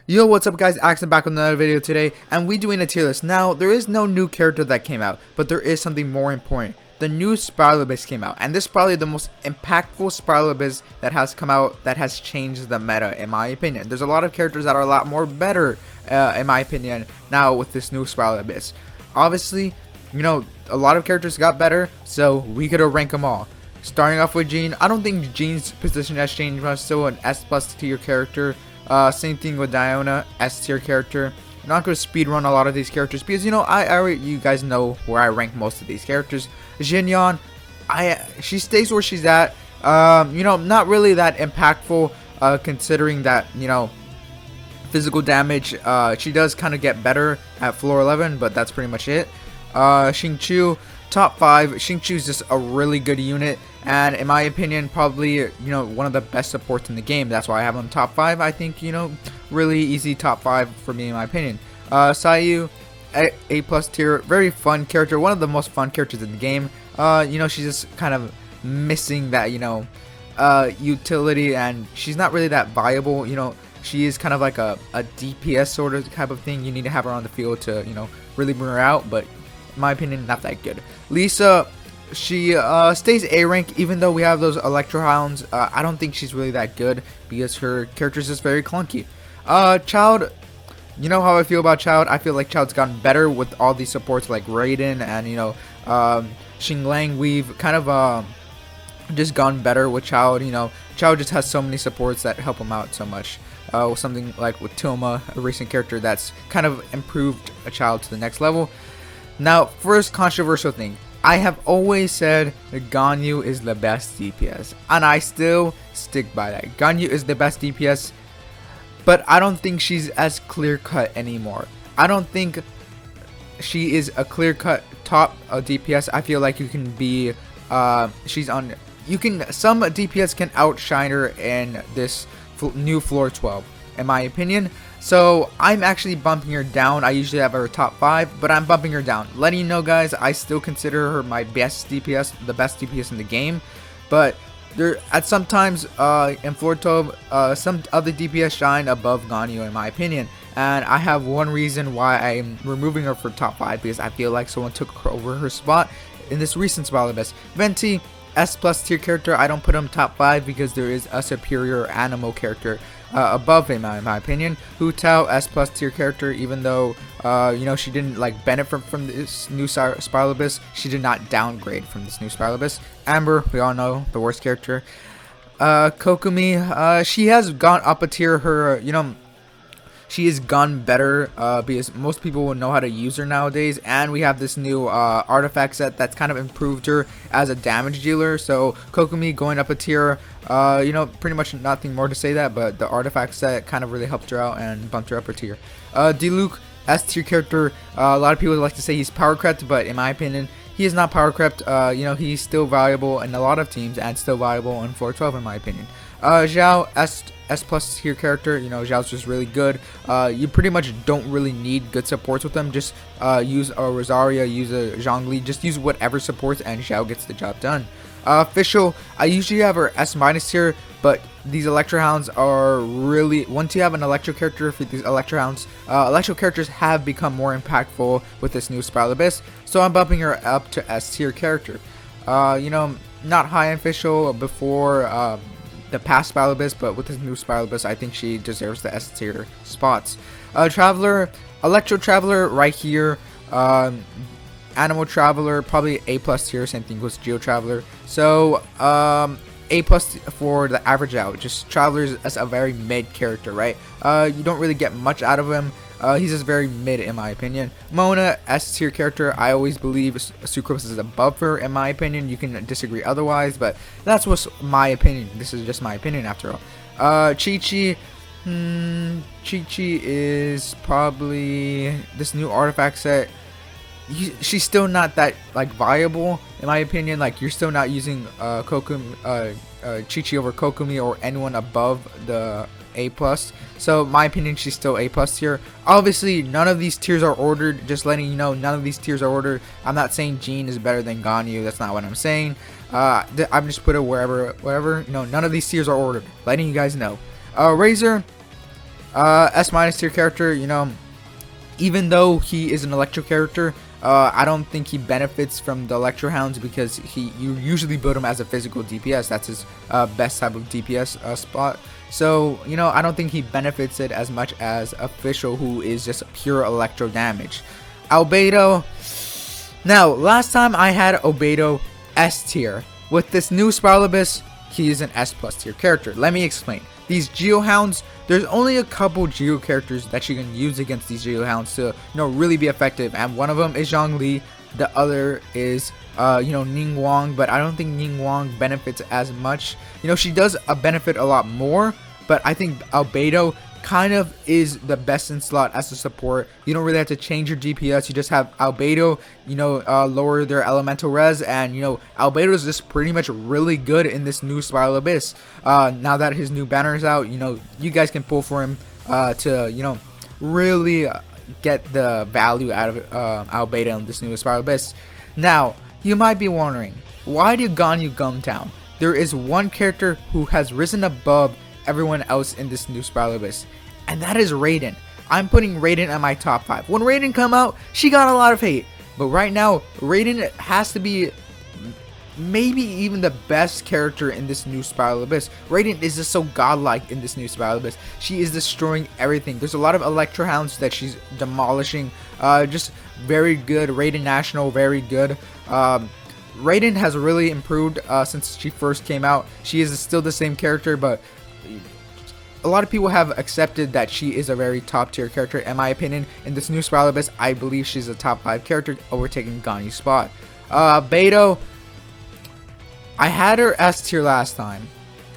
Yo, what's up guys, Axon back with another video today, and we doing a tier list. Now, there is no new character that came out, but there is something more important. The new Spiral Abyss came out, and this is probably the most impactful Spiral Abyss that has come out that has changed the meta, in my opinion. There's a lot of characters that are a lot more better, in my opinion, now with this new Spiral Abyss. Obviously, you know, a lot of characters got better, so we could rank them all. Starting off with Jean, I don't think Jean's position has changed much, still an S+ tier character. Same thing with Diona, S tier character. I'm not going to speedrun a lot of these characters because, you know, you guys know where I rank most of these characters. Cheongyun, she stays where she's at. You know, not really that impactful, considering that, you know, physical damage. She does kind of get better at floor 11, but that's pretty much it. Xingqiu, top 5. Xingqiu is just a really good unit, and in my opinion, probably, you know, one of the best supports in the game. That's why I have him top 5. I think, you know, really easy top 5 for me, in my opinion. Sayu, A+ tier, very fun character, one of the most fun characters in the game. You know, she's just kind of missing that, you know, utility, and she's not really that viable. You know, she is kind of like a DPS sort of type of thing. You need to have her on the field to, you know, really bring her out, but in my opinion, not that good. Lisa, she stays A rank, even though we have those Electro Hounds. I don't think she's really that good because her character is just very clunky. Child, you know how I feel about Child. I feel like Child's gotten better with all these supports like Raiden and, you know, Xinglang. We've kind of just gone better with Child. You know, Child just has so many supports that help him out so much. Something like with Tilma, a recent character that's kind of improved a Child to the next level. Now, first controversial thing. I have always said that Ganyu is the best DPS, and I still stick by that. Ganyu is the best DPS, but I don't think she's as clear-cut anymore. I don't think she is a clear-cut top DPS. I feel like you can be, some DPS can outshine her in this new floor 12, in my opinion. So I'm actually bumping her down. I usually have her top 5, but I'm bumping her down. Letting you know, guys, I still consider her my best DPS, the best DPS in the game. But there, at sometimes in floor 12, some other DPS shine above Ganyu, in my opinion. And I have one reason why I'm removing her for top 5, because I feel like someone took over her spot in this recent Spiral Abyss. Venti, S+ tier character. I don't put him top 5 because there is a superior animal character above him, in my opinion. Hu Tao, S+ tier character, even though you know, she didn't like benefit from this new Spiral Abyss. She did not downgrade from this new Spiral Abyss. Amber, we all know, the worst character. Kokumi, she has gone up a tier. Her, you know, she has gone better because most people will know how to use her nowadays, and we have this new artifact set that's kind of improved her as a damage dealer. So Kokumi going up a tier, you know, pretty much nothing more to say that, but the artifact set kind of really helped her out and bumped her up a tier. Diluc, S tier character. A lot of people like to say he's power crept, but in my opinion, he is not power crept. You know, he's still valuable in a lot of teams and still valuable on floor 12, in my opinion. Zhao, S+ tier character. You know, Zhao's just really good. You pretty much don't really need good supports with them. Just use a Rosaria, use a Zhang Li, just use whatever supports, and Zhao gets the job done. Official, I usually have her S- tier, but these Electro Hounds are really, once you have an Electro character for these Electro Hounds, Electro characters have become more impactful with this new Spiral Abyss, so I'm bumping her up to S tier character. You know, not high in official before the past Spiral Abyss, but with this new Spiral Abyss, I think she deserves the S tier spots. Traveler, Electro Traveler right here. Animal Traveler, probably A+ tier, same thing with Geo Traveler. So A+ for the average out. Just Traveler is a very mid character, right? You don't really get much out of him. He's just very mid, in my opinion. Mona, S tier character. I always believe Sucrose is above her, in my opinion. You can disagree otherwise, but that's what's my opinion. This is just my opinion after all. Chi-Chi. Chi-Chi is probably this new artifact set. She's still not that like viable, in my opinion. Like, you're still not using Kokumi, Chi-Chi over Kokumi or anyone above the A+. So my opinion, she's still A+ tier. Obviously, none of these tiers are ordered. Just letting you know, none of these tiers are ordered. I'm not saying Jean is better than Ganyu. That's not what I'm saying. I'm just put it wherever. You know, none of these tiers are ordered. Letting you guys know. Razor, S minus tier character, you know, even though he is an electro character, I don't think he benefits from the electro hounds because you usually build him as a physical DPS. That's his best type of DPS spot. So, you know, I don't think he benefits it as much as official, who is just pure electro damage. Albedo. Now, last time I had Albedo S tier. With this new Spiral Abyss, he is an S plus tier character. Let me explain. These Geohounds, there's only a couple Geo characters that you can use against these Geohounds to, you know, really be effective. And one of them is Zhang Li. The other is, you know, Ningguang. But I don't think Ningguang benefits as much. You know, she does benefit a lot more. But I think Albedo kind of is the best in slot as a support. You don't really have to change your DPS. You just have Albedo, you know, lower their elemental res, and you know, Albedo is just pretty much really good in this new Spiral Abyss. Now that his new banner is out, you know, you guys can pull for him to, you know, really get the value out of Albedo in this new Spiral Abyss. Now, you might be wondering, why did Ganyu come down? There is one character who has risen above everyone else in this new Spiral Abyss, and that is Raiden. I'm putting Raiden at my top 5. When Raiden come out, she got a lot of hate, but right now Raiden has to be maybe even the best character in this new Spiral Abyss. Raiden is just so godlike in this new Spiral Abyss. She is destroying everything. There's a lot of Electro Hounds that she's demolishing. Just very good. Raiden National, very good. Raiden has really improved since she first came out. She is still the same character, but a lot of people have accepted that she is a very top tier character. In my opinion, in this new Spiral Abyss, I believe she's a top 5 character, overtaking Ganyu's spot. Beidou, I had her S tier last time.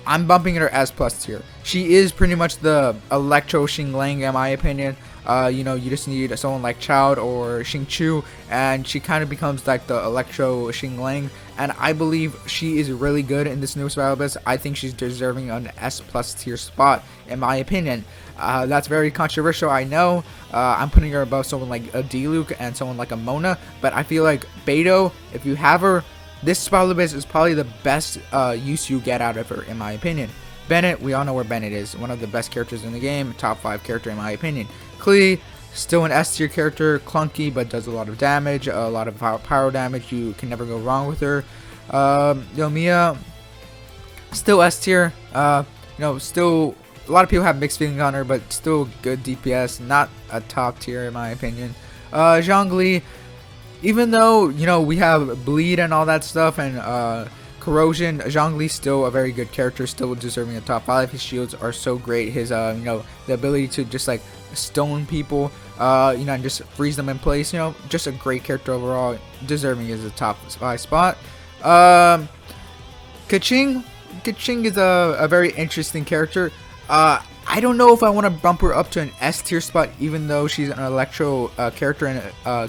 I'm bumping her S plus tier. She is pretty much the Electro Xinglang in my opinion. You know, you just need someone like Child or Xingqiu, and she kind of becomes like the Electro Xinglang. And I believe she is really good in this new Spiral Abyss. I think she's deserving an S plus tier spot, in my opinion. That's very controversial, I know. I'm putting her above someone like a Diluc and someone like a Mona, but I feel like Beidou, if you have her, this Spiral Abyss is probably the best use you get out of her, in my opinion. Bennett, we all know where Bennett is. One of the best characters in the game. Top 5 character in my opinion. Klee, still an S tier character. Clunky, but does a lot of damage. A lot of pyro damage. You can never go wrong with her. Yoimiya, still S tier. You know, still a lot of people have mixed feelings on her, but still good DPS. Not a top tier in my opinion. Zhang Li, even though, you know, we have bleed and all that stuff and corrosion, Zhang Li's still a very good character, still deserving a top 5. His shields are so great. His you know, the ability to just like stone people, you know, and just freeze them in place, you know, just a great character overall, deserving is a top 5 spot. Keqing is a very interesting character. I don't know if I want to bump her up to an S tier spot, even though she's an Electro character and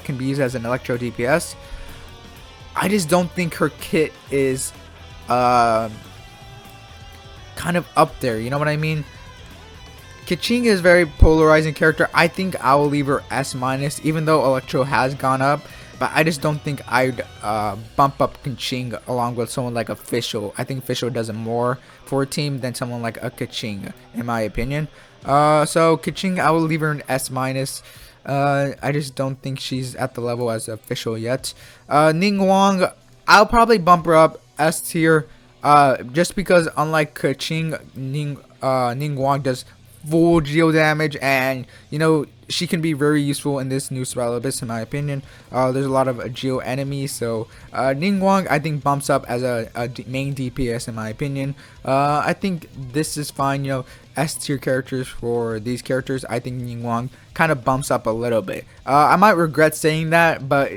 can be used as an Electro DPS. I just don't think her kit is kind of up there, you know what I mean? Keqing is a very polarizing character. I think I will leave her S minus, even though Electro has gone up. But I just don't think I'd bump up Keqing along with someone like Official. I think Official does it more for a team than someone like a Keqing, in my opinion. So Keqing, I will leave her an S minus. I just don't think she's at the level as Official yet. Ningguang, I'll probably bump her up S tier. Just because unlike Keqing, Ningguang does full geo damage, and you know, she can be very useful in this new Spiral Abyss, in my opinion. There's a lot of geo enemies, so Ningguang I think bumps up as a main DPS, in my opinion. I think this is fine, you know, S tier characters for these characters. I think Ningguang kind of bumps up a little bit. I might regret saying that, but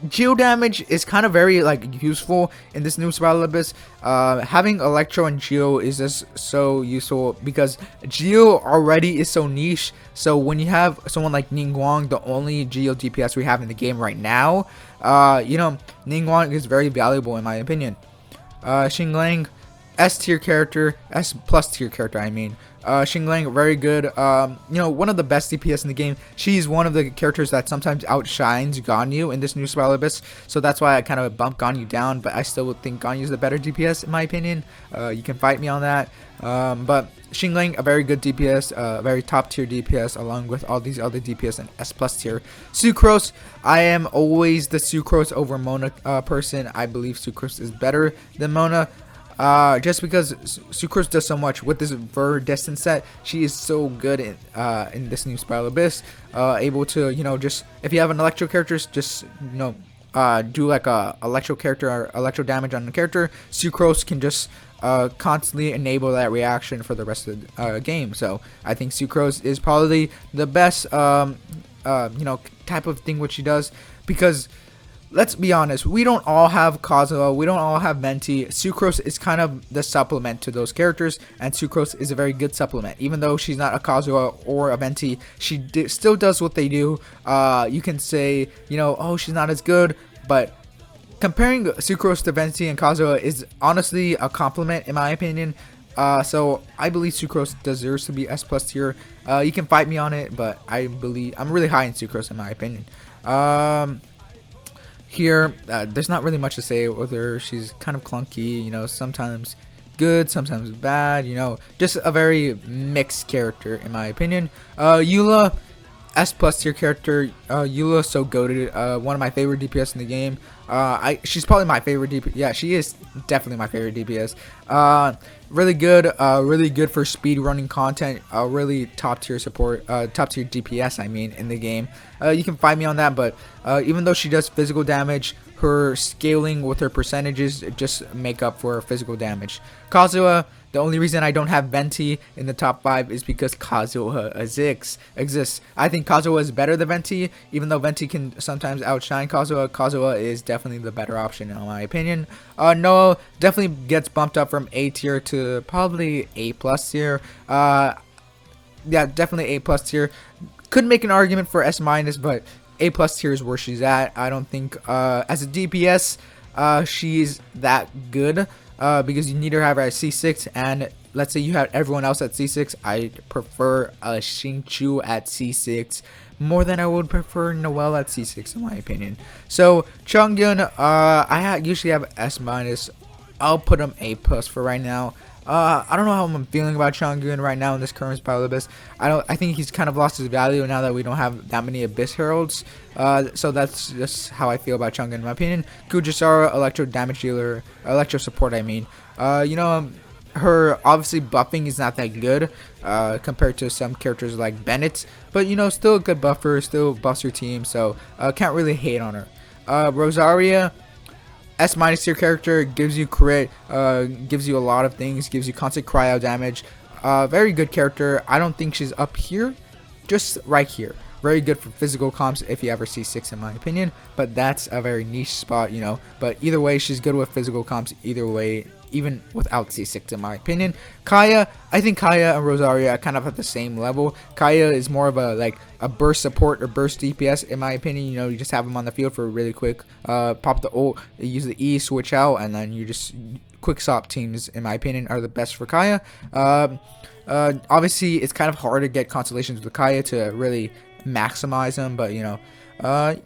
geo damage is kind of very like useful in this new Spiral Abyss. Having Electro and Geo is just so useful because Geo already is so niche. So when you have someone like Ningguang, the only Geo DPS we have in the game right now, you know, Ningguang is very valuable in my opinion. Xinglang, S tier character, S plus tier character, I mean. Xinglang, very good. One of the best DPS in the game. She's one of the characters that sometimes outshines Ganyu in this new Spiral Abyss, so that's why I kind of bumped Ganyu down, but I still would think Ganyu is the better DPS in my opinion. You can fight me on that. But Xinglang, a very good DPS, very top tier DPS, along with all these other DPS in S+ tier. Sucrose, I am always the Sucrose over Mona person. I believe Sucrose is better than Mona. Just because Sucrose does so much with this Ver Destined set. She is so good in this new Spiral Abyss, able to, just if you have an electro character, just do like a electro character or electro damage on the character. Sucrose can just constantly enable that reaction for the rest of the game. So I think Sucrose is probably the best type of thing what she does, because let's be honest, we don't all have Kazuha, we don't all have Venti. Sucrose is kind of the supplement to those characters, and Sucrose is a very good supplement. Even though she's not a Kazuha or a Venti, she still does what they do. You can say, oh, she's not as good, but comparing Sucrose to Venti and Kazuha is honestly a compliment in my opinion. So I believe Sucrose deserves to be S+ tier. You can fight me on it, but I'm really high in Sucrose in my opinion. Here, there's not really much to say with her. She's kind of clunky, sometimes good, sometimes bad, just a very mixed character in my opinion. Eula, S+ tier character. Eula, so goated. One of my favorite DPS in the game. She's probably my favorite DPS. Yeah, she is definitely my favorite DPS. Really good for speed running content. Really top tier support, top tier DPS. I mean, in the game. You can fight me on that, but even though she does physical damage, her scaling with her percentages just make up for her physical damage. Kazuha. The only reason I don't have Venti in the top 5 is because Kazuha exists. I think Kazuha is better than Venti, even though Venti can sometimes outshine Kazuha. Kazuha is definitely the better option in my opinion. Noah definitely gets bumped up from A tier to probably A+ tier. Yeah, definitely A+ tier. Could make an argument for S-, but A+ tier is where she's at. I don't think as a DPS she's that good. Because you need to have her at C6, and let's say you have everyone else at C6. I prefer Xingqiu at C6 more than I would prefer Noelle at C6 in my opinion. So Cheongyun, I usually have S-. I'll put him A+ for right now. I don't know how I'm feeling about Cheongyun right now in this current Spiral Abyss. I think he's kind of lost his value now that we don't have that many Abyss Heralds. So that's just how I feel about Cheongyun in my opinion. Kujisara, electro damage dealer, electro support I mean. Her obviously buffing is not that good compared to some characters like Bennett, but still a good buffer, still buffs your team, so can't really hate on her. Rosaria, S- tier character, gives you crit, gives you a lot of things, gives you constant cryo damage. Very good character. I don't think she's up here, just right here. Very good for physical comps if you ever see C6 in my opinion, but that's a very niche spot, But either way, she's good with physical comps either way, even without C6 in my opinion. Kaya, I think Kaya and Rosaria are kind of at the same level. Kaya is more of a burst support or burst DPS in my opinion. You just have them on the field for a really quick pop the ult, use the E, switch out, and then you just quick stop teams in my opinion are the best for Kaya. Obviously it's kind of hard to get constellations with Kaya to really maximize them, but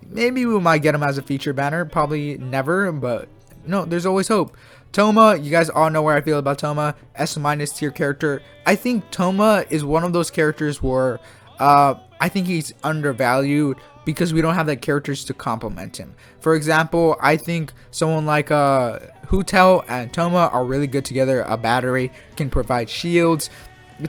maybe we might get him as a feature banner. Probably never, but there's always hope. Toma, you guys all know where I feel about Toma. S- tier character. I think Toma is one of those characters where I think he's undervalued because we don't have the characters to complement him. For example, I think someone like Hu Tao and Toma are really good together. A battery can provide shields.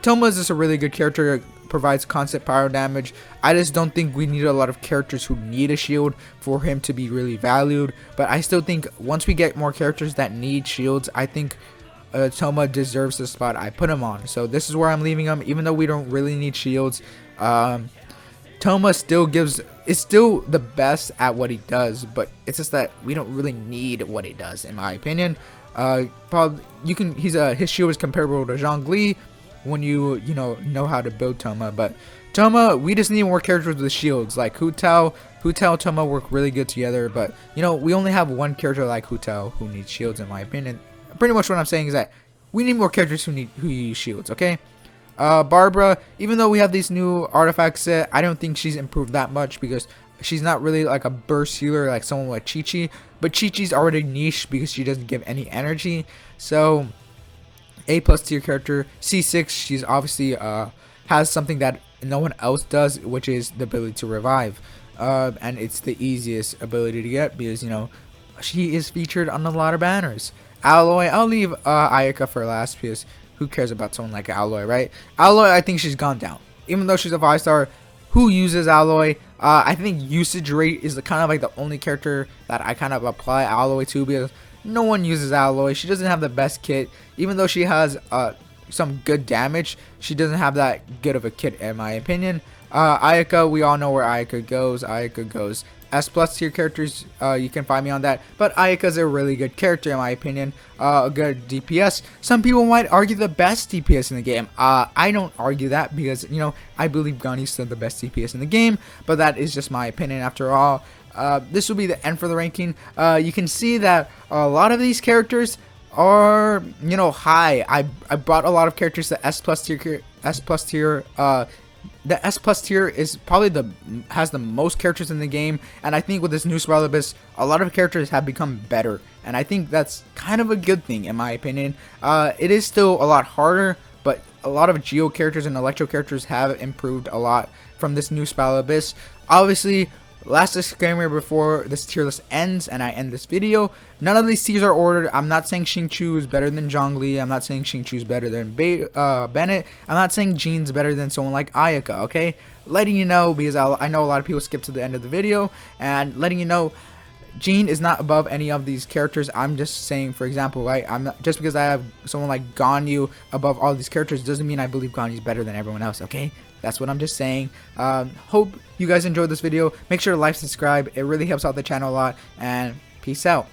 Toma is just a really good character, provides constant pyro damage. I just don't think we need a lot of characters who need a shield for him to be really valued, but I still think once we get more characters that need shields, I think Toma deserves the spot I put him on. So this is where I'm leaving him, even though we don't really need shields. Toma is still the best at what he does, but it's just that we don't really need what he does in my opinion. His shield is comparable to Zhang Li when you know how to build Toma, but Toma, we just need more characters with shields. Like Hu Tao, Toma work really good together, but we only have one character like Hu Tao who needs shields in my opinion. Pretty much what I'm saying is that we need more characters who use shields, okay? Barbara, even though we have these new artifacts set, I don't think she's improved that much because she's not really like a burst healer like someone like Chi-Chi. But Chi-Chi's already niche because she doesn't give any energy. So A+ tier character. C6, she's obviously has something that no one else does, which is the ability to revive. And it's the easiest ability to get because, you know, she is featured on a lot of banners. Alloy, I'll leave Ayaka for last because who cares about someone like Alloy, right? Alloy, I think she's gone down. Even though she's a 5-star, who uses Alloy? I think usage rate is kind of like the only character that I kind of apply Alloy to because no one uses Alloy. She doesn't have the best kit. Even though she has some good damage, she doesn't have that good of a kit in my opinion. Ayaka, we all know where Ayaka goes. Ayaka goes S+ tier characters, you can find me on that. But Ayaka's a really good character in my opinion. A good DPS. Some people might argue the best DPS in the game. I don't argue that because, you know, I believe Ganyu's still the best DPS in the game. But that is just my opinion after all. This will be the end for the ranking. You can see that a lot of these characters are, you know, high. I brought a lot of characters to S+ tier. The S+ tier is probably has the most characters in the game, and I think with this new Spiral Abyss, a lot of characters have become better, and I think that's kind of a good thing in my opinion. It is still a lot harder, but a lot of Geo characters and Electro characters have improved a lot from this new Spiral Abyss. Obviously, last disclaimer before this tier list ends and I end this video, none of these tiers are ordered. I'm not saying Xingqiu is better than Zhang Li. I'm not saying Xingqiu is better than Bennett. I'm not saying Jean's better than someone like Ayaka, okay? Letting you know because I know a lot of people skip to the end of the video, and letting you know Jean is not above any of these characters. I'm just saying, for example, right? I'm not, just because I have someone like Ganyu above all these characters doesn't mean I believe Ganyu is better than everyone else, okay? That's what I'm just saying. Hope you guys enjoyed this video. Make sure to like, subscribe. It really helps out the channel a lot. And peace out.